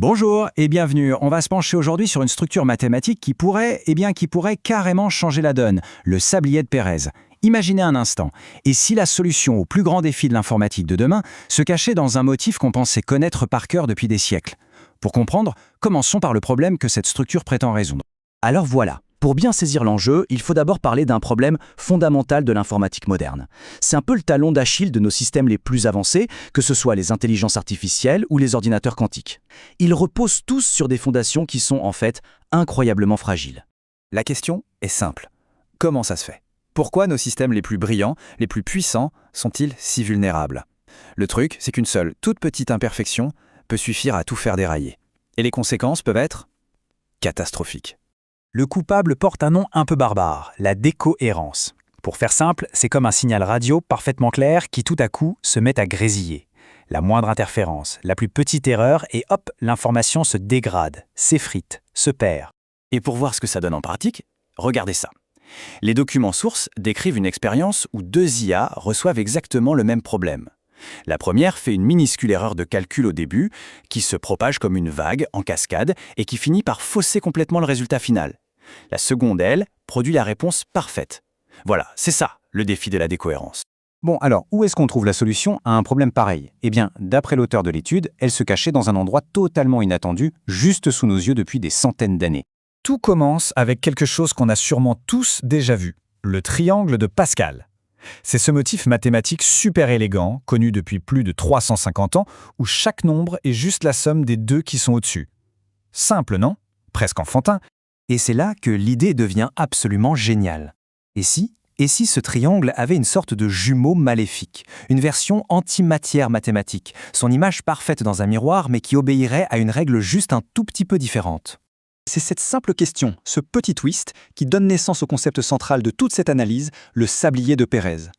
Bonjour et bienvenue. On va se pencher aujourd'hui sur une structure mathématique qui pourrait carrément changer la donne, le sablier de Pérez. Imaginez un instant, et si la solution au plus grand défi de l'informatique de demain se cachait dans un motif qu'on pensait connaître par cœur depuis des siècles? Pour comprendre, commençons par le problème que cette structure prétend résoudre. Alors voilà, pour bien saisir l'enjeu, il faut d'abord parler d'un problème fondamental de l'informatique moderne. C'est un peu le talon d'Achille de nos systèmes les plus avancés, que ce soit les intelligences artificielles ou les ordinateurs quantiques. Ils reposent tous sur des fondations qui sont en fait incroyablement fragiles. La question est simple. Comment ça se fait? Pourquoi nos systèmes les plus brillants, les plus puissants, sont-ils si vulnérables? Le truc, c'est qu'une seule, toute petite imperfection peut suffire à tout faire dérailler. Et les conséquences peuvent être catastrophiques. Le coupable porte un nom un peu barbare, la décohérence. Pour faire simple, c'est comme un signal radio parfaitement clair qui tout à coup se met à grésiller. La moindre interférence, la plus petite erreur et hop, l'information se dégrade, s'effrite, se perd. Et pour voir ce que ça donne en pratique, regardez ça. Les documents sources décrivent une expérience où deux IA reçoivent exactement le même problème. La première fait une minuscule erreur de calcul au début, qui se propage comme une vague en cascade et qui finit par fausser complètement le résultat final. La seconde, elle, produit la réponse parfaite. Voilà, c'est ça, le défi de la décohérence. Bon, alors, où est-ce qu'on trouve la solution à un problème pareil? Eh bien, d'après l'auteur de l'étude, elle se cachait dans un endroit totalement inattendu, juste sous nos yeux depuis des centaines d'années. Tout commence avec quelque chose qu'on a sûrement tous déjà vu, le triangle de Pascal. C'est ce motif mathématique super élégant, connu depuis plus de 350 ans, où chaque nombre est juste la somme des deux qui sont au-dessus. Simple, non? Presque enfantin. Et c'est là que l'idée devient absolument géniale. Et si ce triangle avait une sorte de jumeau maléfique, une version antimatière mathématique, son image parfaite dans un miroir mais qui obéirait à une règle juste un tout petit peu différente? C'est cette simple question, ce petit twist, qui donne naissance au concept central de toute cette analyse, le sablier de Pérez.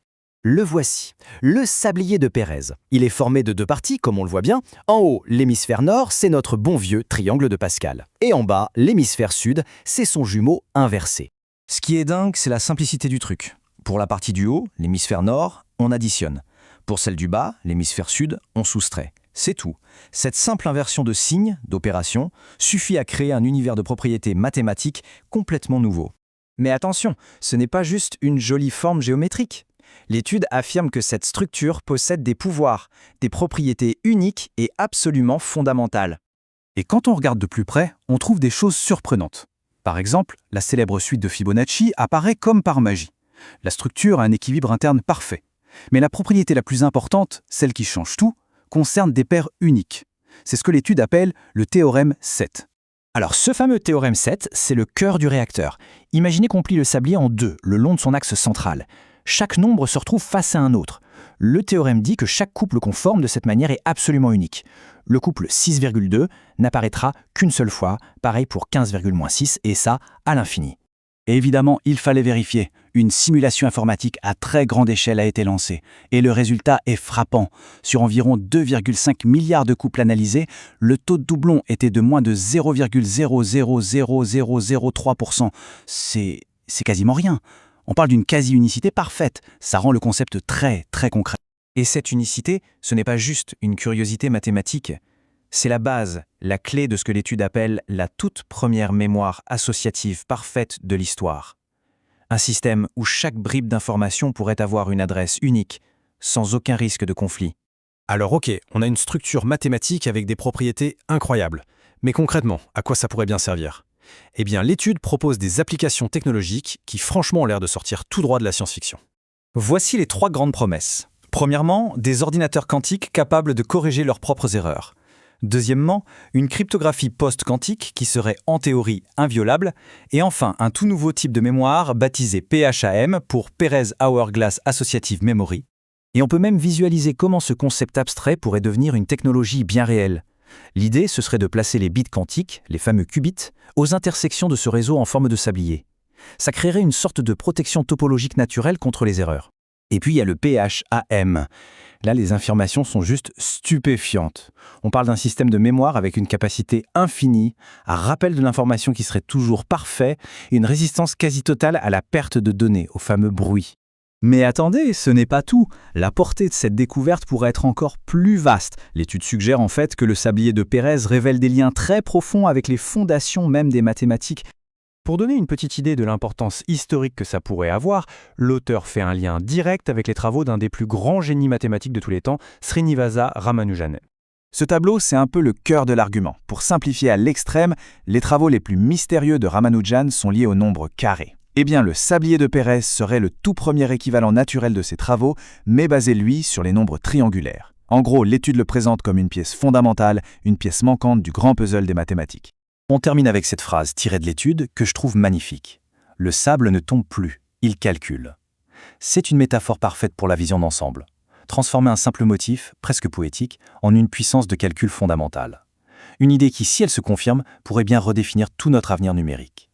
Le voici, le sablier de Pérez. Il est formé de deux parties, comme on le voit bien. En haut, l'hémisphère nord, c'est notre bon vieux triangle de Pascal. Et en bas, l'hémisphère sud, c'est son jumeau inversé. Ce qui est dingue, c'est la simplicité du truc. Pour la partie du haut, l'hémisphère nord, on additionne. Pour celle du bas, l'hémisphère sud, on soustrait. C'est tout. Cette simple inversion de signes, d'opérations, suffit à créer un univers de propriétés mathématiques complètement nouveau. Mais attention, ce n'est pas juste une jolie forme géométrique. L'étude affirme que cette structure possède des pouvoirs, des propriétés uniques et absolument fondamentales. Et quand on regarde de plus près, on trouve des choses surprenantes. Par exemple, la célèbre suite de Fibonacci apparaît comme par magie. La structure a un équilibre interne parfait. Mais la propriété la plus importante, celle qui change tout, concerne des paires uniques. C'est ce que l'étude appelle le théorème 7. Alors ce fameux théorème 7, c'est le cœur du réacteur. Imaginez qu'on plie le sablier en deux, le long de son axe central. Chaque nombre se retrouve face à un autre. Le théorème dit que chaque couple qu'on forme de cette manière est absolument unique. Le couple 6,2 n'apparaîtra qu'une seule fois, pareil pour 15,6 et ça à l'infini. Et évidemment, il fallait vérifier. Une simulation informatique à très grande échelle a été lancée. Et le résultat est frappant. Sur environ 2,5 milliards de couples analysés, le taux de doublon était de moins de 0,000003%. C'est quasiment rien. On parle d'une quasi-unicité parfaite. Ça rend le concept très, très concret. Et cette unicité, ce n'est pas juste une curiosité mathématique. C'est la base, la clé de ce que l'étude appelle la toute première mémoire associative parfaite de l'histoire. Un système où chaque bribe d'information pourrait avoir une adresse unique, sans aucun risque de conflit. Alors ok, on a une structure mathématique avec des propriétés incroyables. Mais concrètement, à quoi ça pourrait bien servir? Eh bien, l'étude propose des applications technologiques qui franchement ont l'air de sortir tout droit de la science-fiction. Voici les 3 grandes promesses. Premièrement, des ordinateurs quantiques capables de corriger leurs propres erreurs. Deuxièmement, une cryptographie post-quantique qui serait en théorie inviolable. Et enfin, un tout nouveau type de mémoire baptisé PHAM pour Pérez Hourglass Associative Memory. Et on peut même visualiser comment ce concept abstrait pourrait devenir une technologie bien réelle. L'idée, ce serait de placer les bits quantiques, les fameux qubits, aux intersections de ce réseau en forme de sablier. Ça créerait une sorte de protection topologique naturelle contre les erreurs. Et puis il y a le PHAM. Là, les informations sont juste stupéfiantes. On parle d'un système de mémoire avec une capacité infinie, un rappel de l'information qui serait toujours parfait et une résistance quasi totale à la perte de données, au fameux bruit. Mais attendez, ce n'est pas tout. La portée de cette découverte pourrait être encore plus vaste. L'étude suggère en fait que le sablier de Pérez révèle des liens très profonds avec les fondations même des mathématiques. Pour donner une petite idée de l'importance historique que ça pourrait avoir, l'auteur fait un lien direct avec les travaux d'un des plus grands génies mathématiques de tous les temps, Srinivasa Ramanujan. Ce tableau, c'est un peu le cœur de l'argument. Pour simplifier à l'extrême, les travaux les plus mystérieux de Ramanujan sont liés au nombre carré. Eh bien, le sablier de Pérez serait le tout premier équivalent naturel de ces travaux, mais basé, lui, sur les nombres triangulaires. En gros, l'étude le présente comme une pièce fondamentale, une pièce manquante du grand puzzle des mathématiques. On termine avec cette phrase tirée de l'étude que je trouve magnifique. Le sable ne tombe plus, il calcule. C'est une métaphore parfaite pour la vision d'ensemble. Transformer un simple motif, presque poétique, en une puissance de calcul fondamentale. Une idée qui, si elle se confirme, pourrait bien redéfinir tout notre avenir numérique.